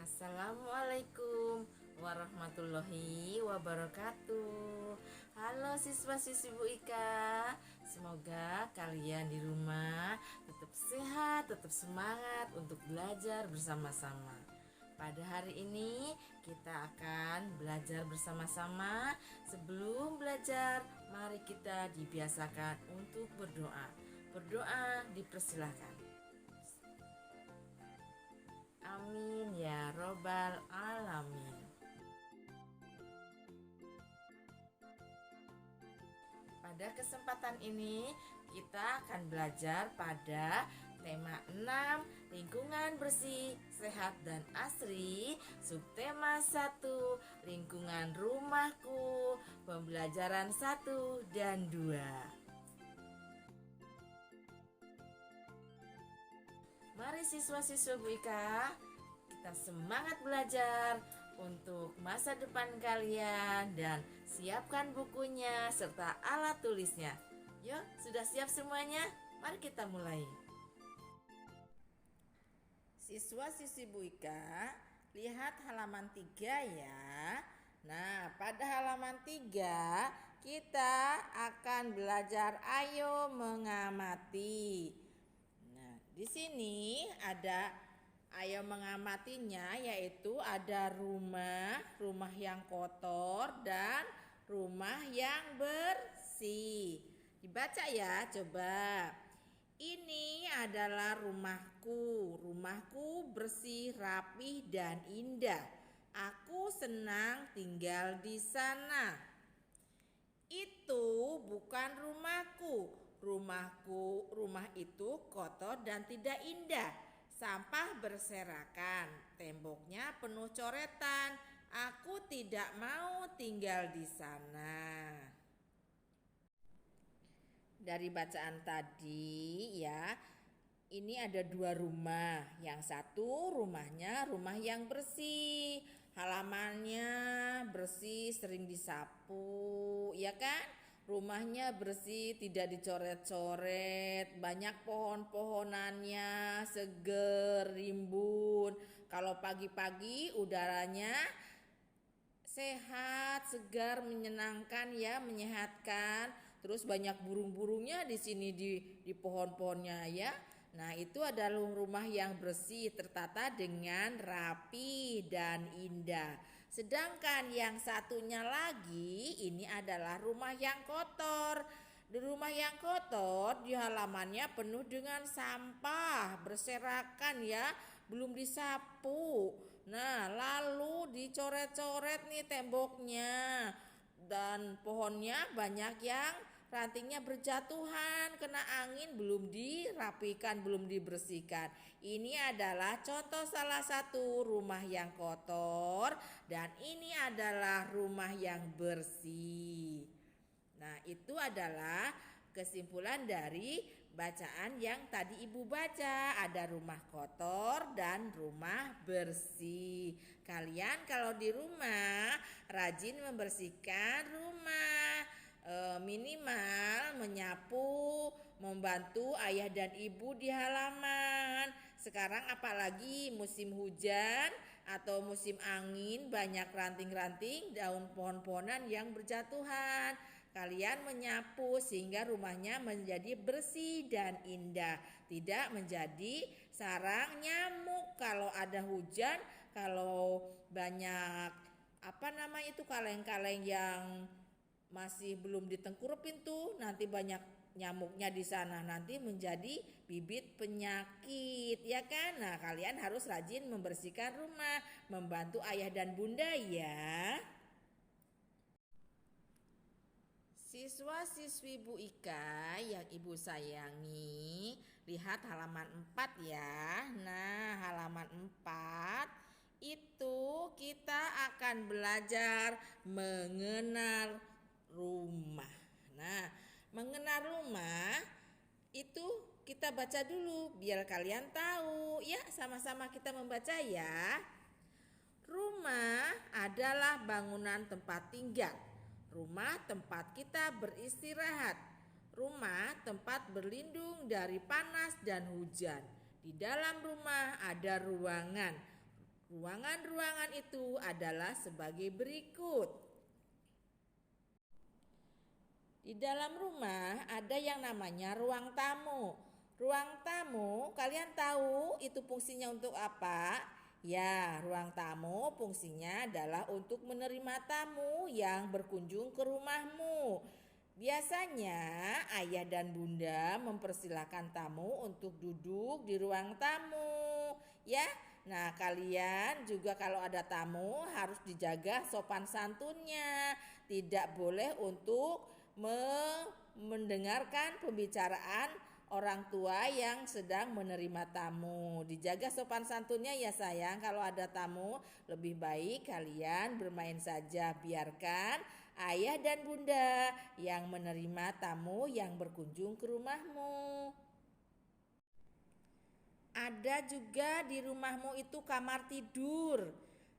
Assalamualaikum warahmatullahi wabarakatuh. Halo siswa-siswi Bu Ika. Semoga kalian di rumah tetap sehat, tetap semangat untuk belajar bersama-sama. Pada hari ini kita akan belajar bersama-sama. Sebelum belajar, mari kita dibiasakan untuk berdoa. Berdoa dipersilahkan. Amin ya robbal alamin. Pada kesempatan ini kita akan belajar pada tema 6 lingkungan bersih, sehat dan asri. Subtema 1 lingkungan rumahku. Pembelajaran 1 dan 2. Mari siswa-siswa Bu Ika, kita semangat belajar untuk masa depan kalian dan siapkan bukunya serta alat tulisnya. Yuk, sudah siap semuanya? Mari kita mulai. Siswa-siswi Bu Ika, lihat halaman 3 ya. Nah, pada halaman 3 kita akan belajar ayo mengamati. Nah, di sini ada ayo mengamatinya, yaitu ada rumah yang kotor dan rumah yang bersih. Dibaca ya, coba. Ini adalah rumahku. Rumahku bersih, rapih dan indah. Aku senang tinggal di sana. Itu bukan rumahku. Rumah itu kotor dan tidak indah. Sampah berserakan, temboknya penuh coretan. Aku tidak mau tinggal di sana. Dari bacaan tadi ya, ini ada 2 rumah. Yang satu rumahnya rumah yang bersih, halamannya bersih, sering disapu, ya kan? Rumahnya bersih, tidak dicoret-coret, banyak pohon-pohonannya, seger, rimbun. Kalau pagi-pagi udaranya sehat, segar, menyenangkan ya, menyehatkan. Terus banyak burung-burungnya di sini di pohon-pohonnya ya. Nah, itu adalah rumah yang bersih, tertata dengan rapi dan indah. Sedangkan yang satunya lagi, ini adalah rumah yang kotor. Di rumah yang kotor, di halamannya penuh dengan sampah, berserakan ya, belum disapu. Nah, lalu dicoret-coret nih temboknya. Dan pohonnya banyak yang rantingnya berjatuhan, kena angin, belum dirapikan, belum dibersihkan. Ini adalah contoh salah satu rumah yang kotor dan ini adalah rumah yang bersih. Nah, itu adalah kesimpulan dari bacaan yang tadi Ibu baca. Ada rumah kotor dan rumah bersih. Kalian kalau di rumah rajin membersihkan rumah. Minimal menyapu, membantu ayah dan ibu di halaman. Sekarang apalagi musim hujan atau musim angin, banyak ranting-ranting daun pohon-pohonan yang berjatuhan. Kalian menyapu sehingga rumahnya menjadi bersih dan indah, tidak menjadi sarang nyamuk. Kalau ada hujan, kalau banyak kaleng-kaleng yang masih belum ditengkurupin tuh, nanti banyak nyamuknya di sana, nanti menjadi bibit penyakit ya kan. Nah, kalian harus rajin membersihkan rumah, membantu ayah dan bunda ya. Siswa-siswi Bu Ika yang Ibu sayangi, lihat halaman 4 ya. Nah, halaman 4 itu kita akan belajar mengenal rumah. Nah, mengenal rumah itu kita baca dulu biar kalian tahu ya, sama-sama kita membaca ya. Rumah adalah bangunan tempat tinggal. Rumah tempat kita beristirahat. Rumah tempat berlindung dari panas dan hujan. Di dalam rumah ada ruangan. Ruangan-ruangan itu adalah sebagai berikut. Di dalam rumah ada yang namanya ruang tamu. Ruang tamu, kalian tahu itu fungsinya untuk apa? Ya, ruang tamu fungsinya adalah untuk menerima tamu yang berkunjung ke rumahmu. Biasanya ayah dan bunda mempersilahkan tamu untuk duduk di ruang tamu, ya. Nah, kalian juga kalau ada tamu harus dijaga sopan santunnya. Tidak boleh untuk mendengarkan pembicaraan orang tua yang sedang menerima tamu. Dijaga sopan santunnya ya sayang. Kalau ada tamu lebih baik kalian bermain saja. Biarkan ayah dan bunda yang menerima tamu yang berkunjung ke rumahmu. Ada juga di rumahmu itu kamar tidur.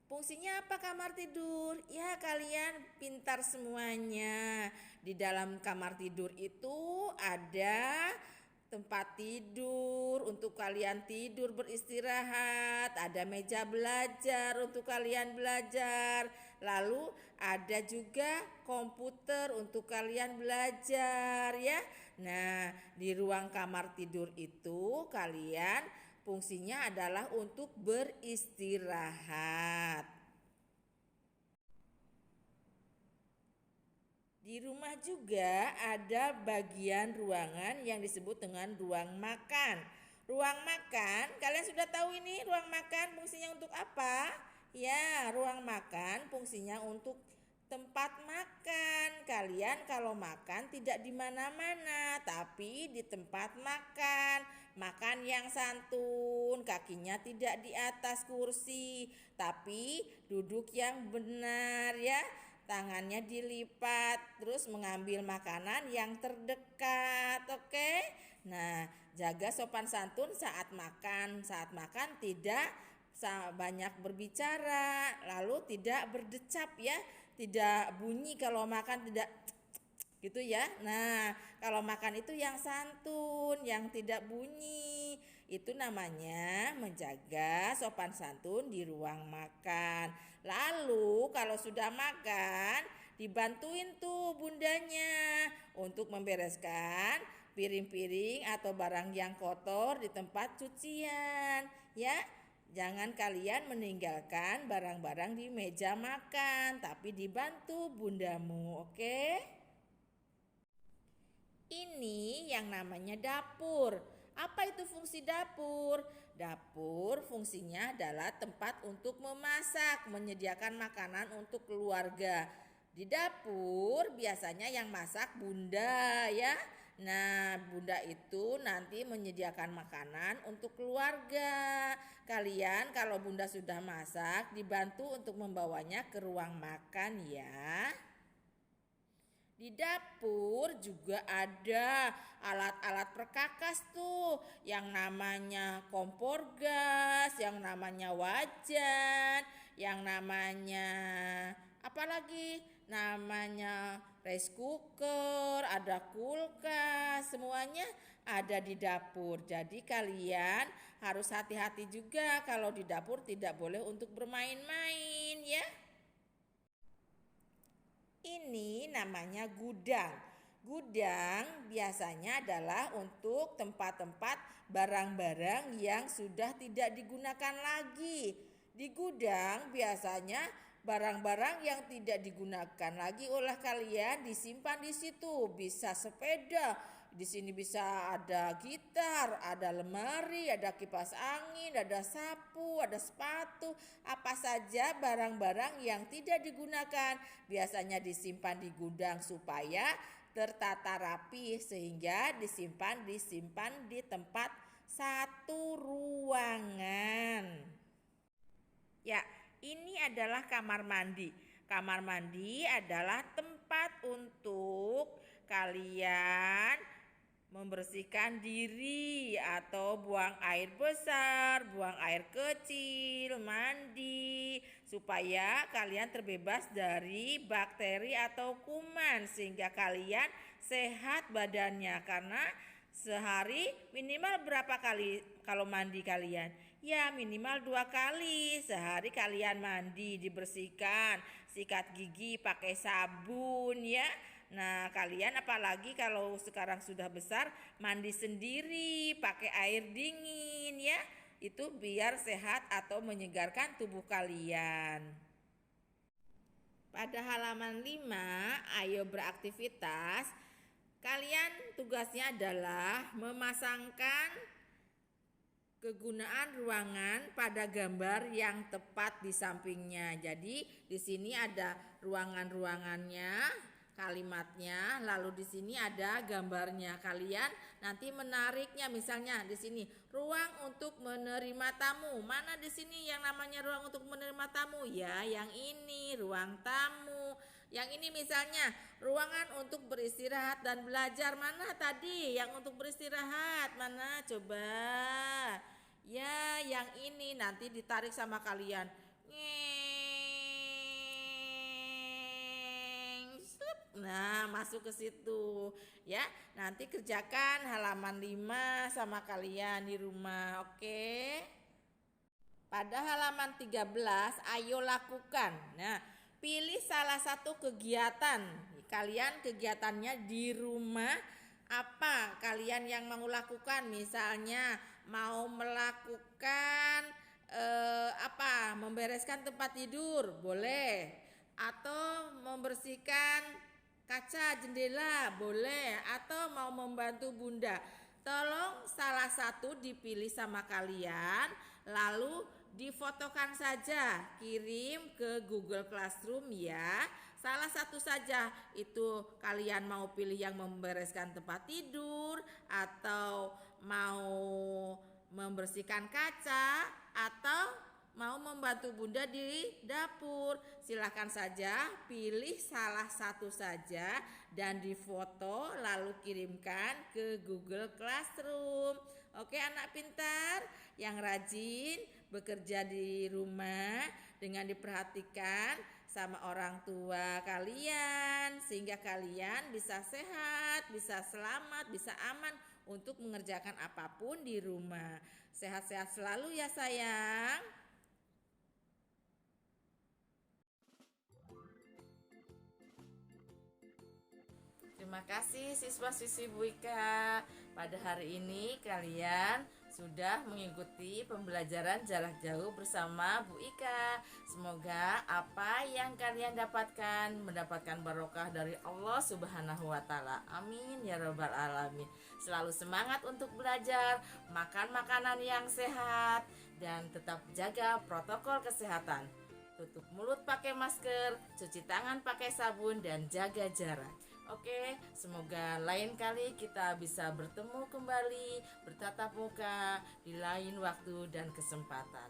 Fungsinya apa kamar tidur? Ya, kalian pintar semuanya. Di dalam kamar tidur itu ada tempat tidur untuk kalian tidur beristirahat, ada meja belajar untuk kalian belajar. Lalu ada juga komputer untuk kalian belajar ya. Nah, di ruang kamar tidur itu kalian fungsinya adalah untuk beristirahat. Di rumah juga ada bagian ruangan yang disebut dengan ruang makan. Ruang makan, kalian sudah tahu ini ruang makan fungsinya untuk apa? Ya, ruang makan fungsinya untuk tempat makan. Kalian kalau makan tidak di mana-mana, tapi di tempat makan. Makan yang santun, kakinya tidak di atas kursi, tapi duduk yang benar ya. Tangannya dilipat, terus mengambil makanan yang terdekat, oke? Nah, jaga sopan santun saat makan. Saat makan tidak banyak berbicara, lalu tidak berdecap ya. Tidak bunyi kalau makan, tidak gitu ya. Nah, kalau makan itu yang santun, yang tidak bunyi. Itu namanya menjaga sopan santun di ruang makan. Lalu kalau sudah makan, dibantuin tuh bundanya untuk membereskan piring-piring atau barang yang kotor di tempat cucian ya. Jangan kalian meninggalkan barang-barang di meja makan, tapi dibantu bundamu, oke? Ini yang namanya dapur. Apa itu fungsi dapur? Dapur fungsinya adalah tempat untuk memasak, menyediakan makanan untuk keluarga. Di dapur biasanya yang masak bunda ya. Nah, bunda itu nanti menyediakan makanan untuk keluarga. Kalian kalau bunda sudah masak, dibantu untuk membawanya ke ruang makan ya. Di dapur juga ada alat-alat perkakas tuh, yang namanya kompor gas, yang namanya wajan, yang namanya apalagi namanya rice cooker, ada kulkas, semuanya ada di dapur. Jadi kalian harus hati-hati juga kalau di dapur, tidak boleh untuk bermain-main ya. Ini namanya gudang. Gudang biasanya adalah untuk tempat-tempat barang-barang yang sudah tidak digunakan lagi. Di gudang biasanya barang-barang yang tidak digunakan lagi oleh kalian disimpan di situ. Bisa sepeda, di sini bisa ada gitar, ada lemari, ada kipas angin, ada sapu, ada sepatu, apa saja barang-barang yang tidak digunakan biasanya disimpan di gudang supaya tertata rapi, sehingga disimpan di tempat satu ruangan. Ya, ini adalah kamar mandi. Kamar mandi adalah tempat untuk kalian membersihkan diri atau buang air besar, buang air kecil, mandi, supaya kalian terbebas dari bakteri atau kuman, sehingga kalian sehat badannya. Karena sehari minimal berapa kali kalau mandi kalian? Ya minimal 2 kali sehari kalian mandi, dibersihkan, sikat gigi pakai sabun ya. Nah kalian apalagi kalau sekarang sudah besar mandi sendiri pakai air dingin ya. Itu biar sehat atau menyegarkan tubuh kalian. Pada halaman 5, ayo beraktivitas. Kalian tugasnya adalah memasangkan kegunaan ruangan pada gambar yang tepat di sampingnya. Jadi di sini ada ruangan-ruangannya, kalimatnya, lalu di sini ada gambarnya. Kalian nanti menariknya, misalnya di sini ruang untuk menerima tamu. Mana di sini yang namanya ruang untuk menerima tamu? Ya, yang ini ruang tamu. Yang ini misalnya ruangan untuk beristirahat dan belajar. Mana tadi yang untuk beristirahat? Mana coba? Ya, yang ini nanti ditarik sama kalian. Nah, masuk ke situ ya. Nanti kerjakan halaman 5 sama kalian di rumah, oke? Pada halaman 13, ayo lakukan. Nah, pilih salah satu kegiatan. Kalian kegiatannya di rumah apa kalian yang mau lakukan? Misalnya mau melakukan membereskan tempat tidur, boleh. Atau membersihkan kaca jendela, boleh. Atau mau membantu bunda. Tolong salah satu dipilih sama kalian, lalu difotokan saja, kirim ke Google Classroom ya. Salah satu saja, itu kalian mau pilih yang membereskan tempat tidur, atau mau membersihkan kaca, atau mau membantu bunda di dapur. Silahkan saja pilih salah satu saja dan difoto lalu kirimkan ke Google Classroom. Oke anak pintar yang rajin bekerja di rumah dengan diperhatikan sama orang tua kalian, sehingga kalian bisa sehat, bisa selamat, bisa aman untuk mengerjakan apapun di rumah. Sehat-sehat selalu ya sayang. Terima kasih siswa-siswi Bu Ika. Pada hari ini kalian sudah mengikuti pembelajaran jarak jauh bersama Bu Ika. Semoga apa yang kalian dapatkan mendapatkan barokah dari Allah Subhanahu wa taala. Amin ya rabbal alamin. Selalu semangat untuk belajar, makan makanan yang sehat dan tetap jaga protokol kesehatan. Tutup mulut pakai masker, cuci tangan pakai sabun dan jaga jarak. Oke, semoga lain kali kita bisa bertemu kembali, bertatap muka di lain waktu dan kesempatan.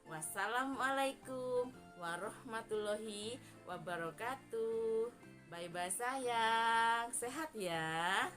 Wassalamualaikum warahmatullahi wabarakatuh. Bye-bye sayang, sehat ya.